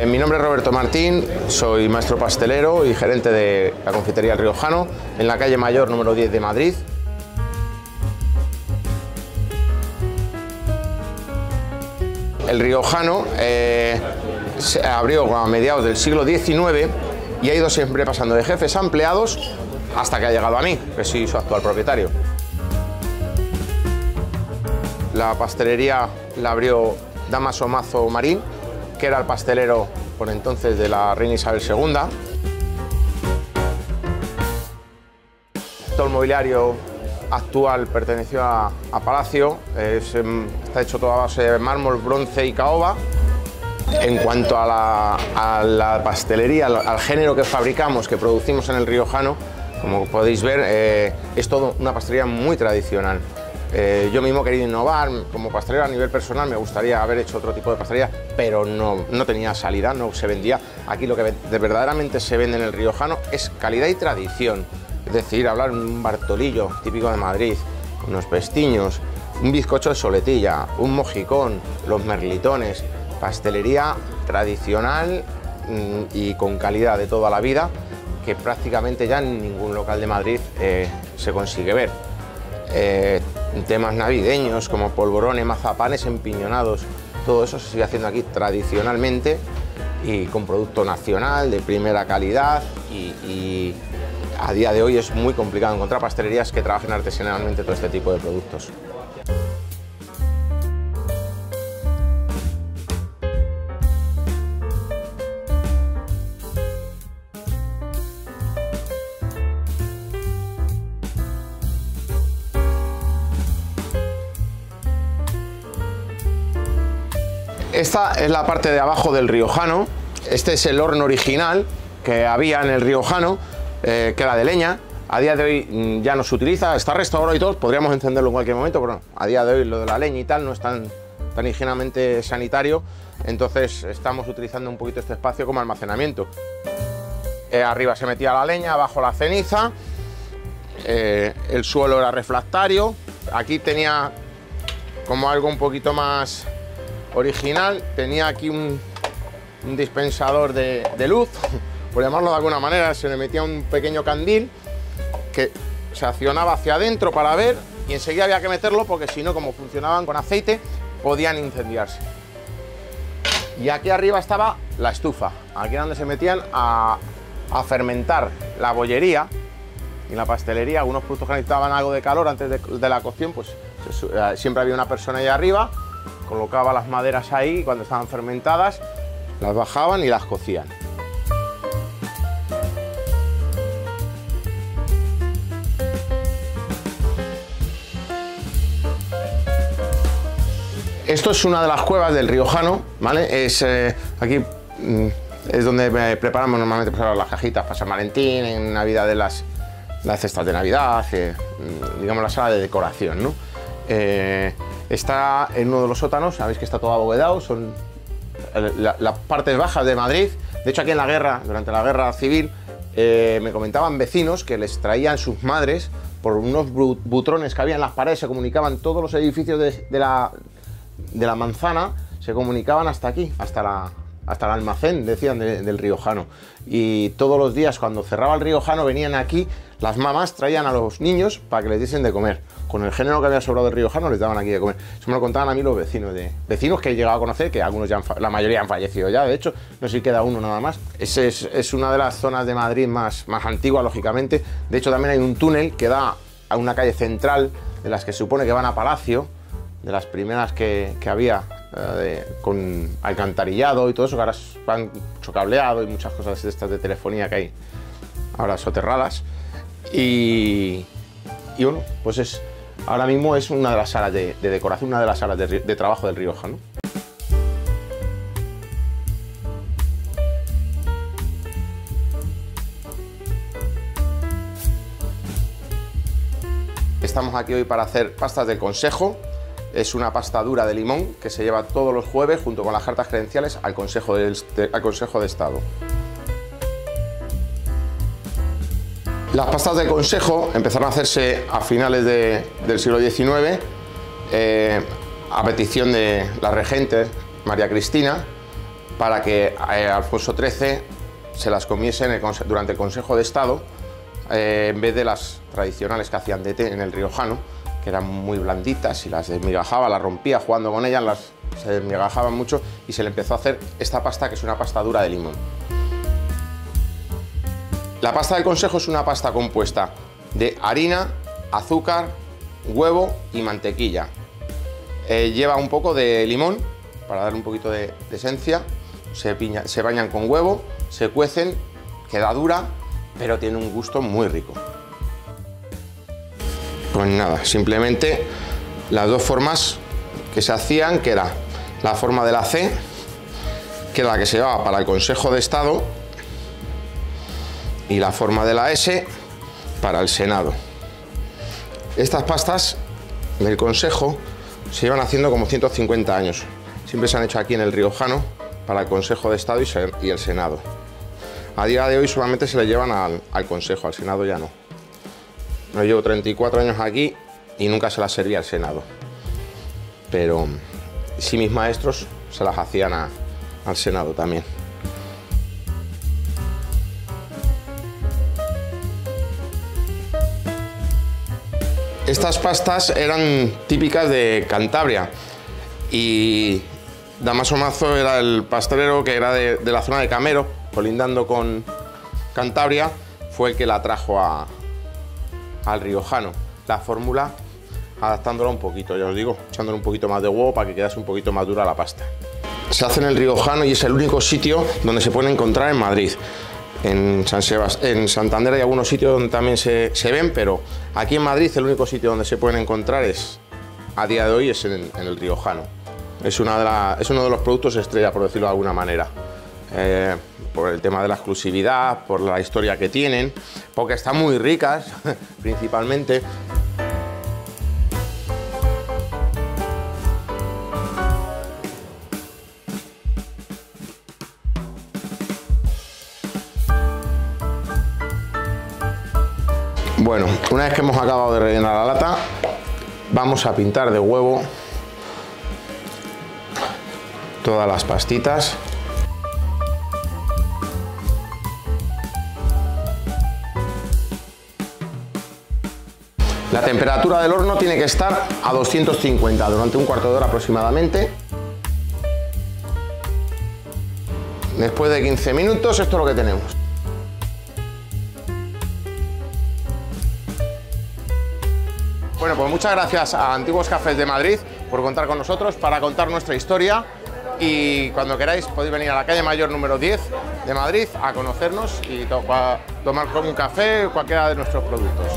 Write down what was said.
Mi nombre es Roberto Martín, soy maestro pastelero y gerente de la confitería El Riojano en la calle Mayor número 10 de Madrid. El Riojano se abrió a mediados del siglo XIX y ha ido siempre pasando de jefes a empleados hasta que ha llegado a mí, que soy su actual propietario. La pastelería la abrió Dámaso Mazo Marín, que era el pastelero por entonces de la reina Isabel II. Todo el mobiliario actual perteneció a Palacio, está hecho toda a base de mármol, bronce y caoba. En cuanto a la pastelería, al género que fabricamos, que producimos en El Riojano, como podéis ver, es todo una pastelería muy tradicional. Yo mismo he querido innovar, como pastelero a nivel personal me gustaría haber hecho otro tipo de pastelería, pero no tenía salida, no se vendía. Aquí lo que verdaderamente se vende en El Riojano es calidad y tradición. Es decir, hablar un bartolillo típico de Madrid, unos pestiños, un bizcocho de soletilla, un mojicón, los merlitones, pastelería tradicional y con calidad de toda la vida, que prácticamente ya en ningún local de Madrid se consigue ver. Temas navideños como polvorones, mazapanes empiñonados, todo eso se sigue haciendo aquí tradicionalmente y con producto nacional de primera calidad y a día de hoy es muy complicado encontrar pastelerías que trabajen artesanalmente todo este tipo de productos. Esta es la parte de abajo del Riojano. Este es el horno original que había en el Riojano, que era de leña. A día de hoy ya no se utiliza, está restaurado y todo, podríamos encenderlo en cualquier momento, pero no, a día de hoy lo de la leña y tal no es tan higiénamente sanitario, entonces estamos utilizando un poquito este espacio como almacenamiento. Arriba se metía la leña, abajo la ceniza, el suelo era refractario. Aquí tenía como algo un poquito más original, tenía aquí un dispensador de luz, por llamarlo de alguna manera. Se le metía un pequeño candil que se accionaba hacia adentro para ver y enseguida había que meterlo porque si no, como funcionaban con aceite, podían incendiarse. Y aquí arriba estaba la estufa, aquí era donde se metían a fermentar la bollería y la pastelería. Algunos productos que necesitaban algo de calor antes de la cocción, pues siempre había una persona ahí arriba, colocaba las maderas ahí y cuando estaban fermentadas las bajaban y las cocían. Esto es una de las cuevas del Riojano, ¿vale? Aquí es donde preparamos normalmente pues, las cajitas para San Valentín, en Navidad de las cestas de Navidad, digamos la sala de decoración, ¿no? Está en uno de los sótanos, sabéis que está todo abovedado, son las partes bajas de Madrid. De hecho, aquí en la guerra, durante la guerra civil, me comentaban vecinos que les traían sus madres por unos butrones que había en las paredes, se comunicaban todos los edificios de la manzana, se comunicaban hasta aquí, hasta el almacén, decían, del Riojano. Y todos los días, cuando cerraba el Riojano, venían aquí, las mamás traían a los niños para que les diesen de comer. Con el género que había sobrado del Riojano les daban aquí de comer. Eso me lo contaban a mí los vecinos, vecinos que he llegado a conocer, que algunos ya la mayoría han fallecido ya, de hecho, no sé si queda uno nada más. Es una de las zonas de Madrid más antiguas, lógicamente. De hecho, también hay un túnel que da a una calle central, de las que se supone que van a Palacio, de las primeras que había, con alcantarillado y todo eso, que ahora van mucho cableado y muchas cosas de estas de telefonía que hay ahora soterradas. Y bueno, pues ahora mismo es una de las salas de decoración, una de las salas de trabajo del Riojano. Estamos aquí hoy para hacer pastas del Consejo. Es una pasta dura de limón que se lleva todos los jueves junto con las cartas credenciales al Consejo de Estado. Las pastas del Consejo empezaron a hacerse a finales del siglo XIX a petición de la regente María Cristina, para que Alfonso XIII se las comiese durante el Consejo de Estado, en vez de las tradicionales que hacían de té en el riojano, que eran muy blanditas y las desmigajaba, las rompía jugando con ellas, se desmigajaban mucho y se le empezó a hacer esta pasta, que es una pasta dura de limón. La pasta del Consejo es una pasta compuesta de harina, azúcar, huevo y mantequilla. Lleva un poco de limón para darle un poquito de esencia, se bañan con huevo, se cuecen, queda dura, pero tiene un gusto muy rico. Pues nada, simplemente las dos formas que se hacían, que era la forma de la C, que era la que se llevaba para el Consejo de Estado, y la forma de la S para el Senado. Estas pastas del Consejo se llevan haciendo como 150 años. Siempre se han hecho aquí en el riojano para el Consejo de Estado y el Senado. A día de hoy solamente se le llevan al Consejo, al Senado ya no. Yo llevo 34 años aquí y nunca se las servía al Senado. Pero sí, mis maestros se las hacían al Senado también. Estas pastas eran típicas de Cantabria y Damaso Mazo era el pastelero que era de la zona de Camero, colindando con Cantabria, fue el que la trajo al riojano. La fórmula adaptándola un poquito, ya os digo, echándole un poquito más de huevo para que quedase un poquito más dura la pasta. Se hace en el riojano y es el único sitio donde se puede encontrar en Madrid. En Santander hay algunos sitios donde también se ven, pero aquí en Madrid el único sitio donde se pueden encontrar a día de hoy es en el riojano. Es uno de los productos estrella, por decirlo de alguna manera. Por el tema de la exclusividad, por la historia que tienen, porque están muy ricas, principalmente. Bueno, una vez que hemos acabado de rellenar la lata, vamos a pintar de huevo todas las pastitas. La temperatura del horno tiene que estar a 250 durante un cuarto de hora aproximadamente. Después de 15 minutos, esto es lo que tenemos. Bueno, pues muchas gracias a Antiguos Cafés de Madrid por contar con nosotros para contar nuestra historia, y cuando queráis podéis venir a la calle Mayor número 10 de Madrid a conocernos y tomar como un café cualquiera de nuestros productos.